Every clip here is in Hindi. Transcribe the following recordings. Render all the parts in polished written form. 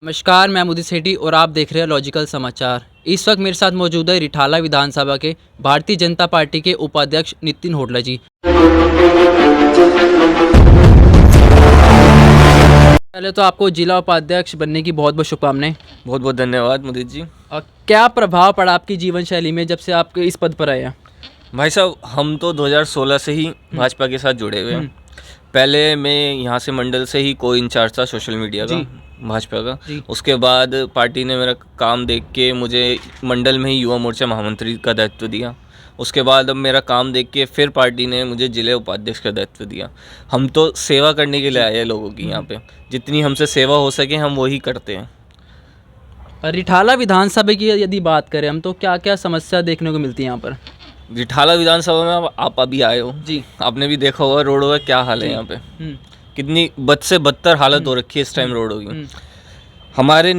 नमस्कार, मैं मुदी सेठी और आप देख रहे हैं लॉजिकल समाचार। इस वक्त मेरे साथ मौजूद है रिठाला विधानसभा के भारतीय जनता पार्टी के उपाध्यक्ष नितिन होडला जी। पहले तो आपको जिला उपाध्यक्ष बनने की बहुत बहुत शुभकामनाएं। बहुत बहुत धन्यवाद मुदित जी। क्या प्रभाव पड़ा आपकी जीवन शैली में जब से आप इस पद पर आए हैं? भाई साहब, हम तो 2016 से ही भाजपा के साथ जुड़े हुए हैं। पहले मैं यहाँ से मंडल से ही को इंचार्ज था सोशल मीडिया का, भाजपा का। उसके बाद पार्टी ने मेरा काम देख के मुझे मंडल में ही युवा मोर्चा महामंत्री का दायित्व दिया। उसके बाद अब मेरा काम देख के फिर पार्टी ने मुझे जिले उपाध्यक्ष का दायित्व दिया। हम तो सेवा करने के लिए आए हैं लोगों की, यहाँ पे जितनी हमसे सेवा हो सके हम वही करते हैं। रिठाला विधानसभा की यदि बात करें हम, तो क्या क्या समस्या देखने को मिलती है यहाँ पर? रिठाला विधानसभा में आप अभी आए हो जी, आपने भी देखा होगा रोडों का क्या हाल है यहाँ पे। कितनी बद से बदतर हालत हो रखी है इस टाइम रोडों की। हमारे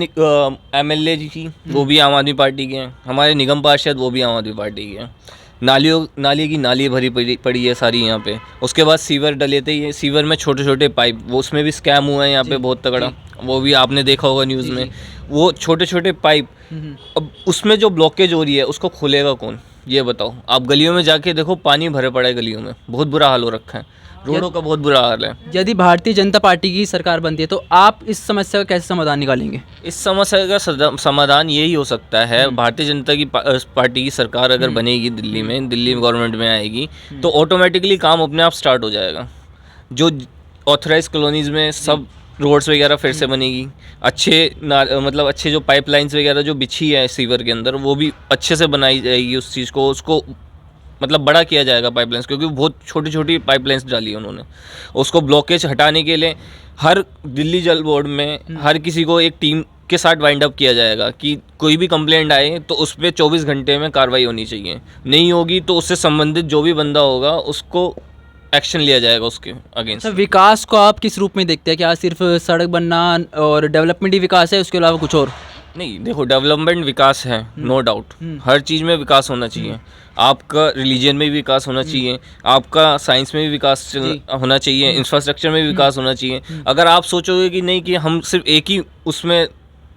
एमएलए जी वो भी आम आदमी पार्टी के हैं, हमारे निगम पार्षद वो भी आम आदमी पार्टी के हैं। नाली की नाली भरी पड़ी है सारी यहाँ पे। उसके बाद सीवर डले थे, ये सीवर में छोटे छोटे पाइप, वो उसमें भी स्कैम हुआ है यहाँ पे बहुत तगड़ा। वो भी आपने देखा होगा न्यूज़ में। वो छोटे छोटे पाइप, अब उसमें जो ब्लॉकेज हो रही है उसको खोलेगा कौन, ये बताओ। आप गलियों में जाके देखो, पानी भरे पड़ा है गलियों में, बहुत बुरा हाल हो रखा है, रोडों का बहुत बुरा हाल है। यदि भारतीय जनता पार्टी की सरकार बनती है तो आप इस समस्या का कैसे समाधान निकालेंगे? इस समस्या का समाधान यही हो सकता है, भारतीय जनता की पार्टी की सरकार अगर बनेगी दिल्ली में, दिल्ली गवर्नमेंट में आएगी, तो ऑटोमेटिकली काम अपने आप स्टार्ट हो जाएगा। जो ऑथराइज कॉलोनीज़ में सब रोड्स वगैरह फिर से बनेगी, मतलब अच्छे जो पाइपलाइंस वगैरह जो बिछी है सीवर के अंदर, वो भी अच्छे से बनाई जाएगी। उस चीज़ को उसको मतलब बड़ा किया जाएगा पाइपलाइंस, क्योंकि बहुत छोटी छोटी पाइपलाइंस डाली है उन्होंने। उसको ब्लॉकेज हटाने के लिए हर दिल्ली जल बोर्ड में हर किसी को एक टीम के साथ वाइंड अप किया जाएगा कि कोई भी कंप्लेंट आए तो उस पर 24 घंटे में कार्रवाई होनी चाहिए। नहीं होगी तो उससे संबंधित जो भी बंदा होगा उसको एक्शन लिया जाएगा उसके अगेंस्ट। विकास को आप किस रूप में देखते हैं? क्या सिर्फ सड़क बनना और डेवलपमेंट ही विकास है, उसके अलावा कुछ और? नहीं, देखो, डेवलपमेंट विकास है, नो डाउट। हर चीज़ में विकास होना चाहिए। आपका रिलीजन में भी विकास होना चाहिए, आपका साइंस में भी विकास होना चाहिए, इंफ्रास्ट्रक्चर में भी विकास होना चाहिए। अगर आप सोचोगे कि नहीं कि हम सिर्फ एक ही उसमें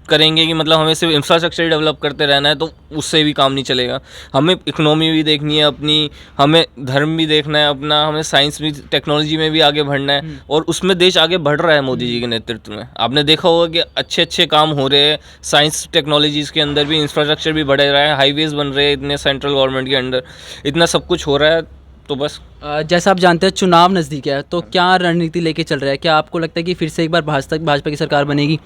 करेंगे, कि मतलब हमें सिर्फ इंफ्रास्ट्रक्चर डेवलप करते रहना है, तो उससे भी काम नहीं चलेगा। हमें इकोनॉमी भी देखनी है अपनी, हमें धर्म भी देखना है अपना, हमें साइंस भी, टेक्नोलॉजी में भी आगे बढ़ना है। और उसमें देश आगे बढ़ रहा है मोदी जी के नेतृत्व में। आपने देखा होगा कि अच्छे अच्छे काम हो रहे हैं साइंस टेक्नोलॉजीज़ के अंदर भी, इंफ्रास्ट्रक्चर भी बढ़ रहा है, हाईवेज बन रहे हैं इतने, सेंट्रल गवर्नमेंट के अंडर इतना सब कुछ हो रहा है। तो बस जैसा आप जानते हैं चुनाव नज़दीक है, तो क्या रणनीति लेके चल रहा है? क्या आपको लगता है कि फिर से एक बार भाजपा की सरकार बनेगी?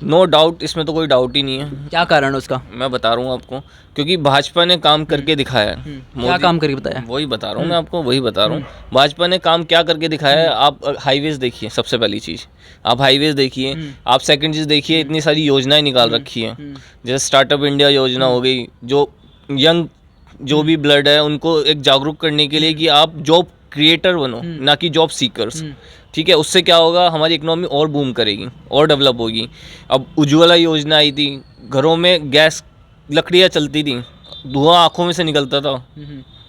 नो डाउट, इसमें तो कोई डाउट ही नहीं है। क्या कारण है उसका? मैं बता रहा हूँ आपको, क्योंकि भाजपा ने काम करके दिखाया है। क्या काम करके बताया? वही बता रहा हूँ मैं आपको, वही बता रहा हूँ। भाजपा ने काम क्या करके दिखाया है। आप हाईवेज देखिए, सबसे पहली चीज़ आप हाईवेज देखिए। आप सेकंड चीज़ देखिए, इतनी सारी योजनाएं निकाल रखी है। जैसे स्टार्टअप इंडिया योजना हो गई, जो यंग जो भी ब्लड है उनको एक जागरूक करने के लिए कि आप जॉब क्रिएटर बनो, ना कि जॉब सीकर्स। ठीक है, उससे क्या होगा, हमारी इकोनॉमी और बूम करेगी और डेवलप होगी। अब उज्ज्वला योजना आई थी, घरों में गैस लकड़ियाँ चलती थी, धुआं आँखों में से निकलता था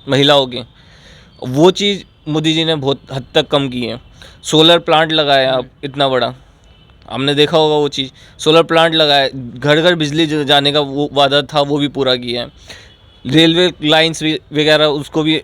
महिलाओं के, वो चीज़ मोदी जी ने बहुत हद तक कम की है। सोलर प्लांट लगाया आप इतना बड़ा, हमने देखा होगा वो चीज़। सोलर प्लांट लगाया, घर घर बिजली जाने का वो वादा था, वो भी पूरा किया है। रेलवे लाइंस वगैरह उसको भी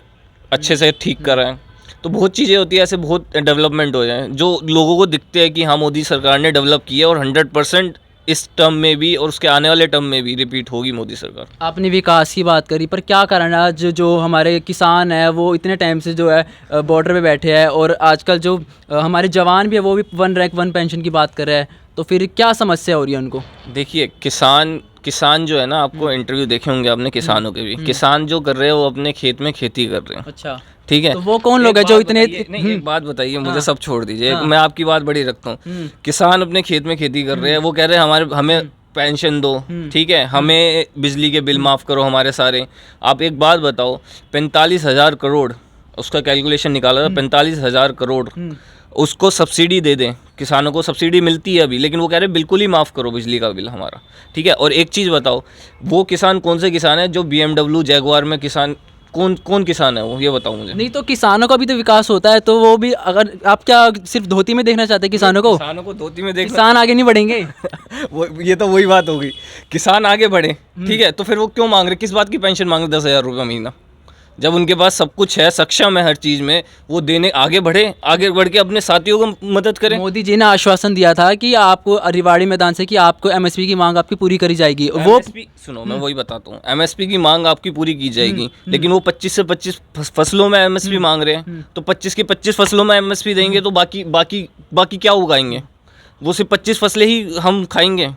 अच्छे से ठीक करा है। तो बहुत चीज़ें होती है ऐसे, बहुत डेवलपमेंट हो जाए जो लोगों को दिखते हैं कि हाँ मोदी सरकार ने डेवलप किया, और 100% इस टर्म में भी और उसके आने वाले टर्म में भी रिपीट होगी मोदी सरकार। आपने विकास की बात करी, पर क्या कारण है आज जो हमारे किसान है वो इतने टाइम से जो है बॉर्डर पे बैठे हैं, और आजकल जो हमारे जवान भी है वो भी 1 रैंक 1 पेंशन की बात कर रहे हैं, तो फिर क्या समस्या हो रही है उनको? देखिए, किसान जो है ना, आपको इंटरव्यू देखे होंगे आपने किसानों के भी। किसान जो कर रहे हैं वो अपने खेत में खेती कर रहे हैं। अच्छा, ठीक है, तो वो कौन लोग हैं जो इतने नहीं, एक बात बताइए, मुझे सब छोड़ दीजिए, मैं आपकी बात बड़ी रखता हूँ। किसान अपने खेत में खेती कर रहे हैं, वो कह रहे हैं हमें पेंशन दो, ठीक है, हमें बिजली के बिल माफ़ करो हमारे सारे। आप एक बात बताओ, 45,000 करोड़ उसका कैलकुलेशन निकाला था, 45,000 करोड़ उसको सब्सिडी दे दें, किसानों को सब्सिडी मिलती है अभी, लेकिन वो कह रहे हैं बिल्कुल ही माफ़ करो बिजली का बिल हमारा। ठीक है, और एक चीज़ बताओ, वो किसान कौन से किसान है जो BMW जैगुआर में किसान कौन कौन किसान है वो, ये बताओ मुझे। नहीं तो किसानों का भी तो विकास होता है, तो वो भी, अगर आप क्या सिर्फ धोती में देखना चाहते हैं किसानों को? किसानों को धोती में देखना किसान आगे नहीं बढ़ेंगे। वो ये तो वही बात होगी, किसान आगे बढ़े, ठीक है, तो फिर वो क्यों मांग रहे, किस बात की पेंशन मांग रहे 10,000 रुपये महीना, जब उनके पास सब कुछ है, सक्षम है हर चीज़ में, वो देने आगे बढ़े, आगे बढ़ के अपने साथियों को मदद करें। मोदी जी ने आश्वासन दिया था कि आपको रिवाड़ी मैदान से कि आपको एमएसपी की मांग आपकी पूरी करी जाएगी, वो एमएसपी सुनो, मैं वही बताता हूँ, एमएसपी की मांग आपकी पूरी की जाएगी, लेकिन वो 25 से 25 फसलों में एमएसपी मांग रहे हैं, तो 25 की 25 फसलों में एमएसपी देंगे तो बाकी क्या उगाएंगे? वो सिर्फ 25 फसलें ही हम खाएंगे,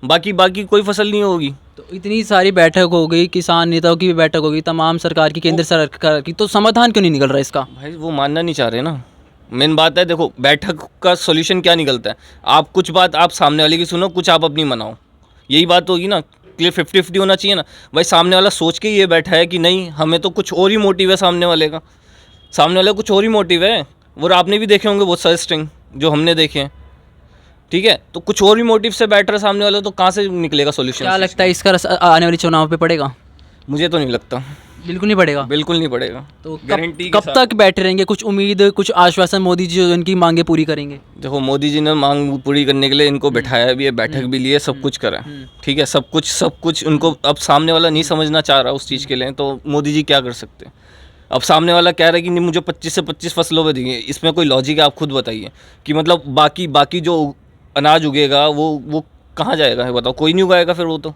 बाकी कोई फसल नहीं होगी। तो इतनी सारी बैठक हो गई, किसान नेताओं की भी बैठक हो गई, तमाम सरकार की, केंद्र सरकार की, तो समाधान क्यों नहीं निकल रहा इसका? भाई वो मानना नहीं चाह रहे ना, मेन बात है। देखो, बैठक का सॉल्यूशन क्या निकलता है, आप कुछ बात आप सामने वाले की सुनो, कुछ आप अपनी मनाओ, यही बात होगी ना। क्लियर 50-50 होना चाहिए ना भाई, सामने वाला सोच के ये बैठा है कि नहीं हमें तो कुछ और ही मोटिव है, सामने वाले का कुछ और ही मोटिव है। वो आपने भी देखे होंगे बहुत सारे स्ट्रिंग जो हमने देखे हैं, ठीक है, तो कुछ और भी मोटिव से बैठ रहा सामने वाला, तो कहाँ से निकलेगा सॉल्यूशन? क्या लगता है इसका आने वाले चुनाव पे पड़ेगा? मुझे तो नहीं लगता, बिल्कुल नहीं पड़ेगा। बिल्कुल नहीं पड़ेगा। तो गारंटी कब तक बैठे रहेंगे? कुछ उम्मीद, कुछ आश्वासन मोदी जी जो इनकी मांगे पूरी करेंगे? देखो, मोदी जी ने मांग पूरी करने के लिए इनको बैठाया भी है, बैठक भी ली है, सब कुछ करा है, ठीक है, सब कुछ उनको। अब सामने वाला नहीं समझना चाह रहा उस चीज़ के लिए, तो मोदी जी क्या कर सकते हैं? अब सामने वाला कह रहा है कि नहीं मुझे 25 से 25 फसलों पे देंगे, इसमें कोई लॉजिक है? आप खुद बताइए कि मतलब बाकी जो अनाज उगेगा वो कहाँ जाएगा है, बताओ? कोई नहीं उगाएगा फिर वो तो,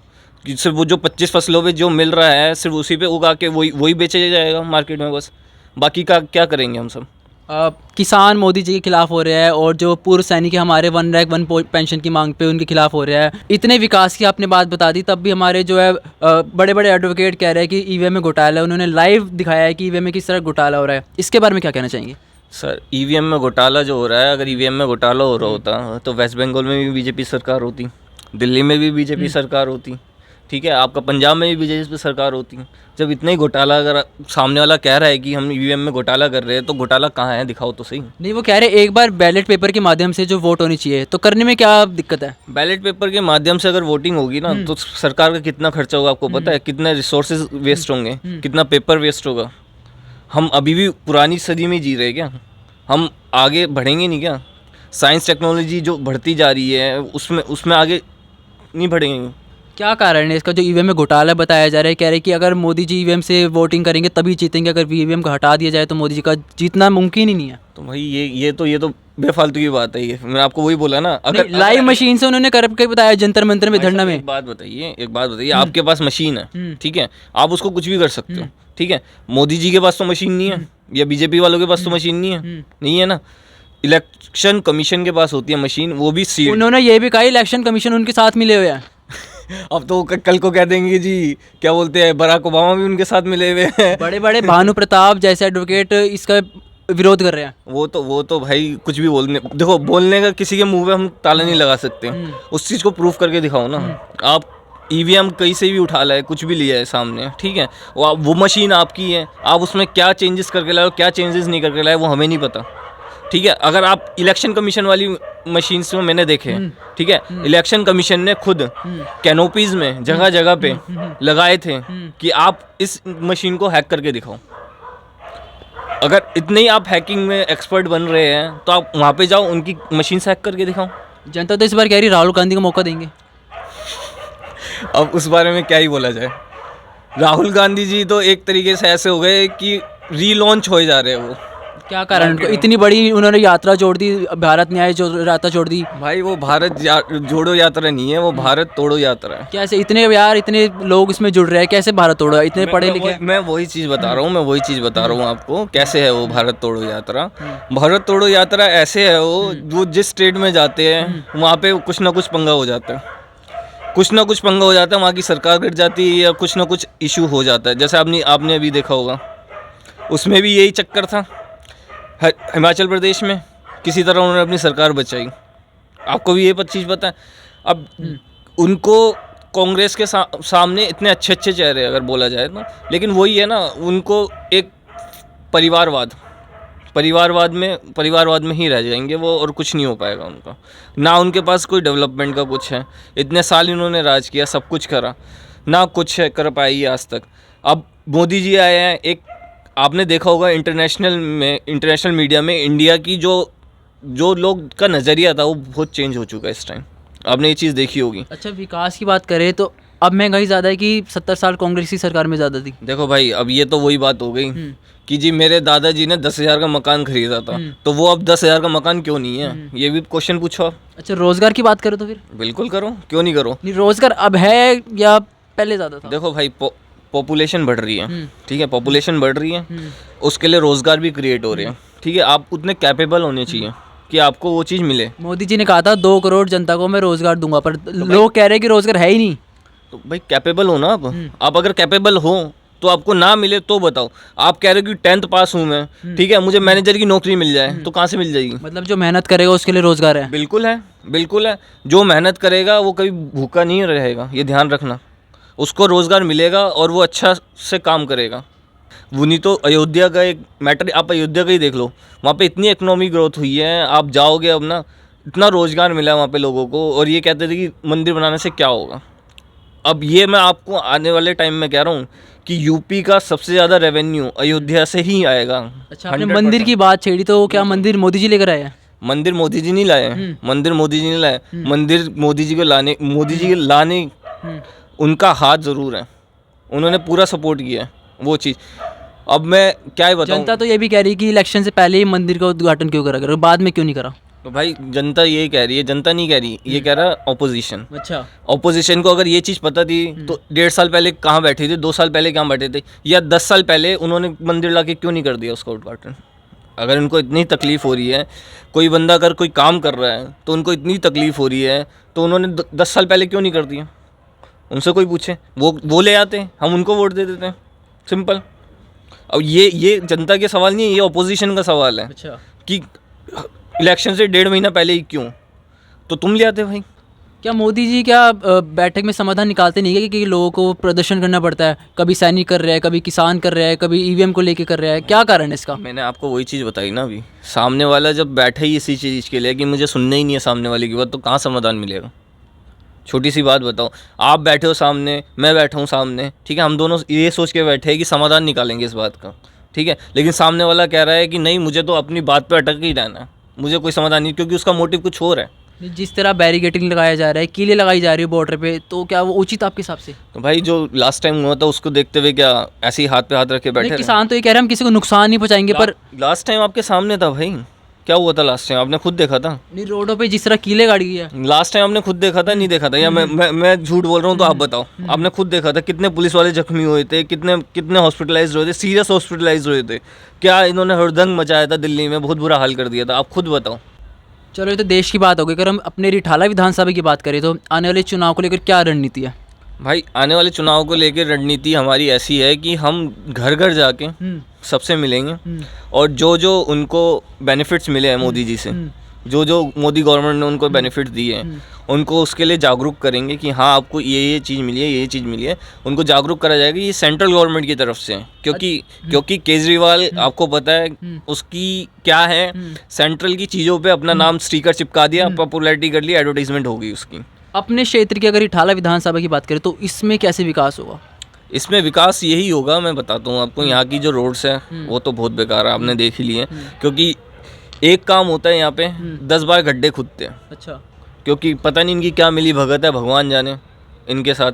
कि सिर्फ वो जो 25 फसलों पे जो मिल रहा है सिर्फ उसी पे उगा के वही बेचा जाएगा मार्केट में, बस। बाकी का क्या करेंगे हम सब? किसान मोदी जी के खिलाफ हो रहा है, और जो पूर्व सैनिक हमारे 1 रैंक 1 पेंशन की मांग पे उनके खिलाफ हो रहा है। इतने विकास की आपने बात बता दी, तब भी हमारे जो है बड़े बड़े एडवोकेट कह रहे हैं कि ईवीएम में घोटाला है। उन्होंने लाइव दिखाया है कि ईवीएम में किस तरह घोटाला हो रहा है। इसके बारे में क्या कहना चाहेंगे? सर, ईवीएम में घोटाला जो हो रहा है, अगर ईवीएम में घोटाला हो रहा होता तो वेस्ट बंगाल में भी बीजेपी सरकार होती, दिल्ली में भी बीजेपी सरकार होती, ठीक है, आपका पंजाब में भी बीजेपी सरकार होती। जब इतना ही घोटाला अगर सामने वाला कह रहा है कि हम ईवीएम में घोटाला कर रहे हैं, तो घोटाला कहाँ है, दिखाओ तो सही। नहीं, वो कह रहे हैं एक बार बैलेट पेपर के माध्यम से जो वोट होनी चाहिए, तो करने में क्या दिक्कत है? बैलेट पेपर के माध्यम से अगर वोटिंग होगी ना, तो सरकार का कितना खर्चा होगा आपको पता है? कितने रिसोर्सेज वेस्ट होंगे, कितना पेपर वेस्ट होगा। हम अभी भी पुरानी सदी में जी रहे हैं क्या? हम आगे बढ़ेंगे नहीं क्या? साइंस टेक्नोलॉजी जो बढ़ती जा रही है उसमें आगे नहीं बढ़ेंगे। क्या कारण है इसका जो ईवीएम में घोटाला बताया जा रहा है? कह रहे हैं कि अगर मोदी जी ईवीएम से वोटिंग करेंगे तभी जीतेंगे, अगर ईवीएम को हटा दिया जाए तो मोदी जी का जीतना मुमकिन ही नहीं है। तो भाई ये तो बेफालतू की बात है। ये मैंने आपको वही बोला ना, अगर लाइव मशीन से उन्होंने कर के बताया जंतर मंतर में धरना में। एक बात बताइए, आपके पास मशीन है, ठीक है, आप उसको कुछ भी कर सकते हो, ठीक है। मोदी जी के पास तो मशीन नहीं है, या बीजेपी वालों के पास तो मशीन नहीं है ना। इलेक्शन कमीशन के पास होती है मशीन, वो भी सीट। उन्होंने ये भी कहा इलेक्शन कमीशन उनके साथ मिले हुए हैं। अब तो कल को कह देंगे जी, क्या बोलते हैं, बराक ओबामा भी उनके साथ मिले हुए हैं। बड़े बड़े भानु प्रताप जैसे एडवोकेट इसका विरोध कर रहे हैं। वो तो भाई कुछ भी बोलने का किसी के मुंह पे हम ताला नहीं लगा सकते। उस चीज़ को प्रूफ करके दिखाओ ना। आप ईवीएम कहीं से भी उठा लाए, कुछ भी लिया है सामने, ठीक है, वो मशीन आपकी है, आप उसमें क्या चेंजेस करके लाए, क्या चेंजेस नहीं करके लाए, वो हमें नहीं पता, ठीक है। अगर आप इलेक्शन कमीशन वाली मशीन में मैंने देखे, ठीक है, इलेक्शन कमीशन ने खुद कैनोपीज में जगह जगह पे लगाए थे कि आप इस मशीन को हैक करके दिखाओ। अगर इतने ही आप हैकिंग में एक्सपर्ट बन रहे हैं तो आप वहाँ पे जाओ, उनकी मशीन से हैक करके दिखाओ। जनता तो इस बार कह रही राहुल गांधी को मौका देंगे। अब उस बारे में क्या ही बोला जाए। राहुल गांधी जी तो एक तरीके से ऐसे हो गए कि रीलॉन्च हो जा रहे हैं। वो क्या कारण उनको इतनी बड़ी उन्होंने यात्रा जोड़ दी, भारत न्याय जो यात्रा जोड़ दी। भाई वो भारत जोड़ो यात्रा नहीं है, वो भारत तोड़ो यात्रा है। कैसे इतने इतने लोग इसमें जुड़ रहे हैं, कैसे भारत तोड़ो? इतने पढ़े लिखे। मैं वही चीज़ बता रहा हूँ आपको, कैसे है वो भारत तोड़ो यात्रा। भारत तोड़ो यात्रा ऐसे है वो जिस स्टेट में जाते हैं वहाँ पे कुछ ना कुछ पंगा हो जाता है, वहाँ की सरकार गिर जाती है या कुछ ना कुछ इशू हो जाता है। जैसे आपने अभी देखा होगा, उसमें भी यही चक्कर था। हिमाचल प्रदेश में किसी तरह उन्होंने अपनी सरकार बचाई, आपको भी ये चीज़ पता है। अब उनको कांग्रेस के सामने इतने अच्छे चेहरे अगर बोला जाए तो, लेकिन वही है ना, उनको एक परिवारवाद में ही रह जाएंगे वो, और कुछ नहीं हो पाएगा उनका। ना उनके पास कोई डेवलपमेंट का कुछ है, इतने साल इन्होंने राज किया, सब कुछ करा, ना कुछ है कर पाई आज तक। अब मोदी जी आए हैं, एक आपने देखा होगा इंटरनेशनल मीडिया में इंडिया की जो लोग का नज़रिया था वो बहुत चेंज हो चुका है इस टाइम। आपने ये चीज़ देखी होगी। अच्छा, विकास की बात करें तो अब महंगाई ज़्यादा है कि 70 साल कांग्रेस की सरकार में ज़्यादा थी? देखो भाई, अब ये तो वही बात हो गई कि जी मेरे दादाजी ने 10,000 का मकान खरीदा था, तो वो अब 10,000 का मकान क्यों नहीं है? ये भी क्वेश्चन पूछो आप। अच्छा, रोज़गार की बात करें तो फिर बिल्कुल करो, क्यों नहीं करो। नहीं, रोज़गार अब है या पहले ज़्यादा था? देखो भाई, पॉपुलेशन बढ़ रही है, ठीक है, पॉपुलेशन बढ़ रही है, उसके लिए रोज़गार भी क्रिएट हो रहे हैं, ठीक है। आप उतने कैपेबल होने चाहिए कि आपको वो चीज़ मिले। मोदी जी ने कहा था 2 करोड़ जनता को मैं रोज़गार दूंगा, पर लोग कह रहे हैं कि रोज़गार है ही नहीं। तो भाई कैपेबल हो ना आप अगर कैपेबल हो तो आपको ना मिले तो बताओ। आप कह रहे हो कि 10th पास हूँ मैं, ठीक है, मुझे मैनेजर की नौकरी मिल जाए, तो कहाँ से मिल जाएगी? मतलब जो मेहनत करेगा उसके लिए रोज़गार है। बिल्कुल है, बिल्कुल है। जो मेहनत करेगा वो कभी भूखा नहीं रहेगा, ये ध्यान रखना। उसको रोज़गार मिलेगा और वो अच्छा से काम करेगा। वो नहीं तो अयोध्या का एक मैटर, आप अयोध्या का ही देख लो, वहाँ पे इतनी इकोनॉमी ग्रोथ हुई है, आप जाओगे अब ना, इतना रोज़गार मिला है वहाँ पे लोगों को, और ये कहते थे कि मंदिर बनाने से क्या होगा। अब ये मैं आपको आने वाले टाइम में कह रहा हूँ कि यूपी का सबसे ज़्यादा रेवेन्यू अयोध्या से ही आएगा। अच्छा, आपने मंदिर की बात छेड़ी, तो क्या मंदिर मोदी जी लेकर आए हैं? मंदिर मोदी जी नहीं लाए, मंदिर मोदी जी नहीं लाए, मंदिर मोदी जी के लाने उनका हाथ ज़रूर है, उन्होंने पूरा सपोर्ट किया है वो चीज़। अब मैं क्या ही बताऊं। जनता तो ये भी कह रही है कि इलेक्शन से पहले ही मंदिर का उद्घाटन क्यों करा, बाद में क्यों नहीं करा? तो भाई जनता यही कह रही है, जनता नहीं कह रही, ये कह रहा है ऑपोजिशन। अच्छा, ऑपोजिशन को अगर ये चीज़ पता थी तो 1.5 साल पहले कहाँ बैठे थे, 2 साल पहले कहाँ बैठे थे, या 10 साल पहले उन्होंने मंदिर ला के क्यों नहीं कर दिया उसका उद्घाटन? अगर उनको इतनी तकलीफ़ हो रही है, कोई बंदा अगर कोई काम कर रहा है तो उनको इतनी तकलीफ़ हो रही है, तो उन्होंने 10 साल पहले क्यों नहीं कर दिया? उनसे कोई पूछे, वो ले आते, हम उनको वोट दे देते हैं, सिंपल। अब ये जनता के सवाल नहीं है, ये ऑपोजिशन का सवाल है। अच्छा, कि इलेक्शन से 1.5 महीना पहले ही क्यों, तो तुम ले आते भाई। क्या मोदी जी क्या बैठक में समाधान निकालते नहीं है कि लोगों को प्रदर्शन करना पड़ता है? कभी सैनिक कर रहे हैं, कभी किसान कर रहे हैं, कभी ईवीएम को लेके कर रहे हैं, क्या कारण है इसका? मैंने आपको वही चीज़ बताई ना अभी, सामने वाला जब बैठा ही इसी चीज़ के लिए कि मुझे सुनना ही नहीं है सामने वाले की बात, तो कहाँ समाधान मिलेगा? छोटी सी बात बताओ, आप बैठे हो सामने, मैं बैठा हूँ सामने, ठीक है, हम दोनों ये सोच के बैठे हैं कि समाधान निकालेंगे इस बात का, ठीक है, लेकिन सामने वाला कह रहा है कि नहीं, मुझे तो अपनी बात पे अटक ही रहना है, मुझे कोई समाधान नहीं, क्योंकि उसका मोटिव कुछ और है। जिस तरह बैरिकेडिंग लगाया जा रहा है, कीले लगाई जा रही है बॉर्डर पे, तो क्या वो उचित आपके हिसाब से? तो भाई जो लास्ट टाइम हुआ था उसको देखते हुए क्या ऐसे ही हाथ पे हाथ रख के बैठे नहीं, रहे? किसान तो ये कह रहे हैं हम किसी को नुकसान नहीं पहुंचाएंगे, पर लास्ट टाइम आपके सामने था भाई, क्या हुआ था लास्ट टाइम, आपने खुद देखा था। नहीं, रोडों पे जिस तरह कीले गाड़ी गई है। लास्ट टाइम आपने खुद देखा था, नहीं देखा था, या मैं झूठ बोल रहा हूँ तो आप बताओ। आपने खुद देखा था, कितने पुलिस वाले जख्मी हुए थे, कितने हॉस्पिटलाइज हुए थे, सीरियस हॉस्पिटलाइज हुए थे। क्या इन्होंने हड़दंग मचाया था दिल्ली में, बहुत बुरा हाल कर दिया था, आप खुद बताओ। चलो, ये तो देश की बात हो गई। अगर हम अपने रिठाला विधानसभा की बात करें तो आने वाले चुनाव को लेकर क्या रणनीति है? भाई आने वाले चुनाव को लेकर रणनीति हमारी ऐसी है कि हम घर घर जाके सबसे मिलेंगे, और जो उनको बेनिफिट्स मिले हैं मोदी जी से, जो मोदी गवर्नमेंट ने उनको बेनिफिट दिए हैं, उनको उसके लिए जागरूक करेंगे कि हाँ आपको ये चीज़ मिली है, ये चीज़ मिली है। उनको जागरूक करा जाएगा, ये सेंट्रल गवर्नमेंट की तरफ से है, क्योंकि केजरीवाल आपको पता है उसकी क्या है, सेंट्रल की चीज़ों पे अपना नाम स्टिकर चिपका दिया, पॉपुलैरिटी कर ली, एडवर्टीजमेंट हो गई उसकी। अपने क्षेत्र की अगर रिठाला विधानसभा की बात करें तो इसमें कैसे विकास होगा? इसमें विकास यही होगा, मैं बताता हूँ आपको। यहाँ की जो रोड्स है वो तो बहुत बेकार है, आपने देख ही लिए, क्योंकि एक काम होता है यहाँ पे 10 बार गड्ढे खुदते हैं। अच्छा, क्योंकि पता नहीं इनकी क्या मिली भगत है, भगवान जाने इनके साथ,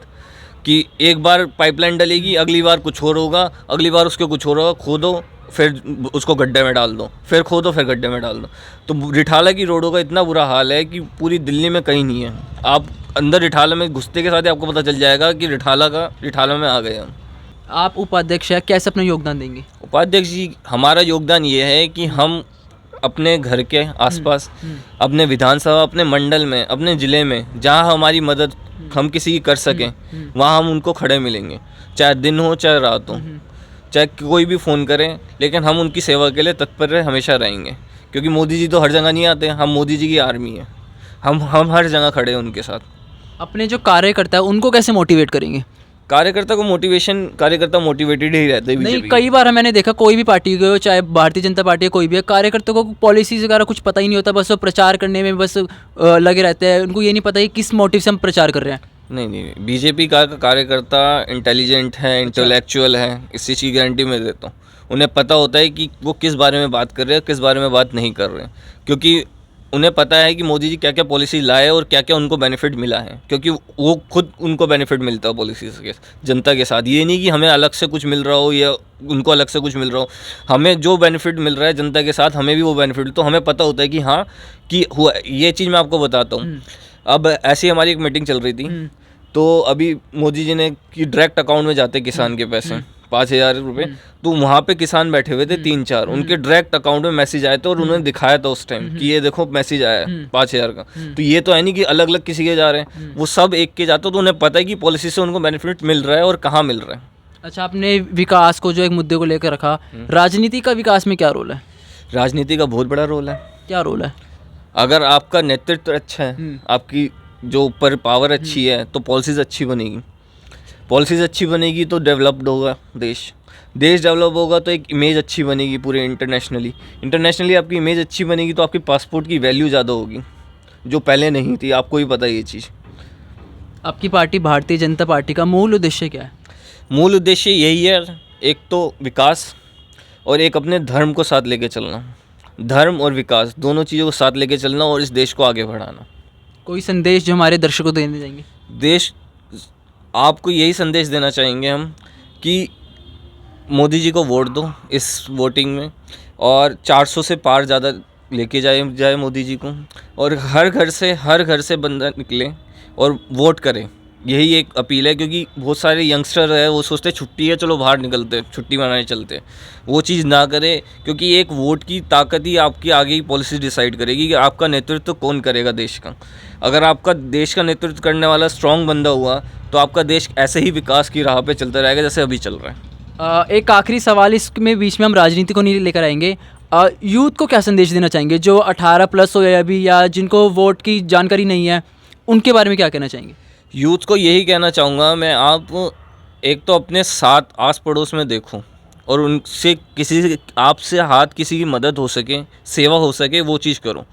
कि एक बार पाइपलाइन डलेगी, अगली बार कुछ और होगा, अगली बार उसके कुछ और होगा, खोदो फिर उसको गड्ढे में डाल दो, फिर खोदो फिर गड्ढे में डाल दो। तो रिठाला की रोडों का इतना बुरा हाल है कि पूरी दिल्ली में कहीं नहीं है। आप अंदर रिठाला में घुसते के साथ ही आपको पता चल जाएगा कि रिठाला में आ गए हम। आप उपाध्यक्ष हैं, कैसे अपना योगदान देंगे? उपाध्यक्ष जी, हमारा योगदान ये है कि हम अपने घर के आसपास, अपने विधानसभा, अपने मंडल में, अपने ज़िले में जहाँ हमारी मदद हम किसी की कर सकें, वहाँ हम उनको खड़े मिलेंगे, चाहे दिन हो चाहे रात हो, चाहे कोई भी फ़ोन करें, लेकिन हम उनकी सेवा के लिए तत्पर हमेशा रहेंगे। क्योंकि मोदी जी तो हर जगह नहीं आते, हम मोदी जी की आर्मी है, हम हर जगह खड़े हैं उनके साथ। अपने जो कार्यकर्ता है उनको कैसे मोटिवेट करेंगे? कार्यकर्ता मोटिवेटेड ही रहते हैं। नहीं, कई बार मैंने देखा कोई भी पार्टी हो, चाहे भारतीय जनता पार्टी है, कोई भी है, कार्यकर्ता को पॉलिसीज वगैरह कुछ पता ही नहीं होता, बस वो प्रचार करने में बस लगे रहते हैं। उनको ये नहीं पता कि किस मोटिव से हम प्रचार कर रहे हैं। नहीं, बीजेपी का कार्यकर्ता इंटेलिजेंट है, इंटेलेक्चुअल है, इस चीज़ की गारंटी मैं देता हूँ। उन्हें पता होता है कि वो किस बारे में बात कर रहे हैं, किस बारे में बात नहीं कर रहे हैं, क्योंकि उन्हें पता है कि मोदी जी क्या क्या पॉलिसी लाए और क्या क्या उनको बेनिफिट मिला है, क्योंकि वो खुद उनको बेनिफिट मिलता है पॉलिसी के जनता के साथ। ये नहीं कि हमें अलग से कुछ मिल रहा हो या उनको अलग से कुछ मिल रहा हो, हमें जो बेनिफिट मिल रहा है जनता के साथ हमें भी वो बेनिफिट, तो हमें पता होता है कि हाँ कि हुआ। ये चीज़ मैं आपको बताता हूँ। अब ऐसी हमारी एक मीटिंग चल रही थी, तो अभी मोदी जी ने कि डायरेक्ट अकाउंट में जाते किसान के पैसे 5,000 रुपये, तो वहाँ पे किसान बैठे हुए थे 3-4, उनके डायरेक्ट अकाउंट में मैसेज आए थे और उन्होंने दिखाया था उस टाइम कि ये देखो मैसेज आया है 5,000 का। तो ये तो है नहीं कि अलग अलग किसी के जा रहे हैं, वो सब एक के जाते, तो उन्हें पता है कि पॉलिसी से उनको बेनिफिट मिल रहा है और कहाँ मिल रहा है। अच्छा, आपने विकास को जो एक मुद्दे को लेकर रखा, राजनीति का विकास में क्या रोल है? राजनीति का बहुत बड़ा रोल है। क्या रोल है? अगर आपका नेतृत्व अच्छा है, आपकी जो ऊपर पावर अच्छी है, तो पॉलिसीज़ अच्छी बनेगी। पॉलिसीज़ अच्छी बनेगी तो डेवलप्ड होगा देश डेवलप होगा तो एक इमेज अच्छी बनेगी पूरे इंटरनेशनली आपकी इमेज अच्छी बनेगी, तो आपकी पासपोर्ट की वैल्यू ज़्यादा होगी, जो पहले नहीं थी। आपको भी पता है ये चीज़। आपकी पार्टी भारतीय जनता पार्टी का मूल उद्देश्य क्या है? मूल उद्देश्य यही है, एक तो विकास और एक अपने धर्म को साथ लेके चलना। धर्म और विकास दोनों चीज़ों को साथ लेके चलना और इस देश को आगे बढ़ाना। कोई संदेश जो हमारे दर्शकों को देने जाएंगे? देश आपको यही संदेश देना चाहेंगे हम कि मोदी जी को वोट दो इस वोटिंग में, और 400 से पार ज़्यादा लेके जाए मोदी जी को, और हर घर से बंदा निकले और वोट करे। यही एक अपील है, क्योंकि बहुत सारे यंगस्टर है वो सोचते छुट्टी है चलो बाहर निकलते, छुट्टी मनाने चलते। वो चीज़ ना करें, क्योंकि एक वोट की ताकत ही आपकी आगे की पॉलिसी डिसाइड करेगी कि आपका नेतृत्व कौन करेगा देश का। अगर आपका देश का नेतृत्व करने वाला स्ट्रॉन्ग बंदा हुआ तो आपका देश ऐसे ही विकास की राह पे चलता रहेगा जैसे अभी चल रहा है। एक आखिरी सवाल, इसमें बीच में हम राजनीति को नहीं लेकर आएंगे। यूथ को क्या संदेश देना चाहेंगे जो 18+ हो या अभी, या जिनको वोट की जानकारी नहीं है, उनके बारे में क्या कहना चाहेंगे? यूथ को यही कहना चाहूँगा मैं, आप एक तो अपने साथ आस पड़ोस में देखो और उनसे आपसे हाथ किसी की मदद हो सके, सेवा हो सके, वो चीज़ करो।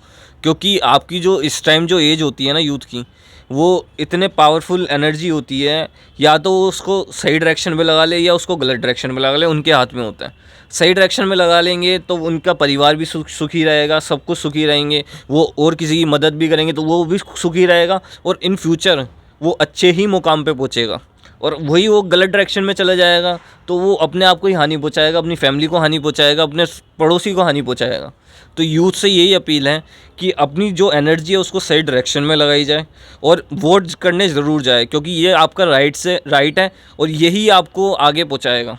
क्योंकि आपकी जो इस टाइम जो एज होती है ना यूथ की, वो इतने पावरफुल एनर्जी होती है, या तो वो उसको सही डायरेक्शन में लगा ले या उसको गलत डायरेक्शन में लगा ले, उनके हाथ में होता है। सही डायरेक्शन में लगा लेंगे तो उनका परिवार भी सुखी रहेगा, सब कुछ सुखी रहेंगे, वो और किसी की मदद भी करेंगे तो वो भी सुखी रहेगा, और इन फ्यूचर वो अच्छे ही मुकाम पे पहुँचेगा। और वही वो गलत डायरेक्शन में चला जाएगा तो वो अपने आप को ही हानि पहुँचाएगा, अपनी फैमिली को हानि पहुँचाएगा, अपने पड़ोसी को हानि पहुँचाएगा। तो यूथ से यही अपील है कि अपनी जो एनर्जी है उसको सही डायरेक्शन में लगाई जाए और वोट करने ज़रूर जाए, क्योंकि ये आपका राइट है और यही आपको आगे पहुँचाएगा।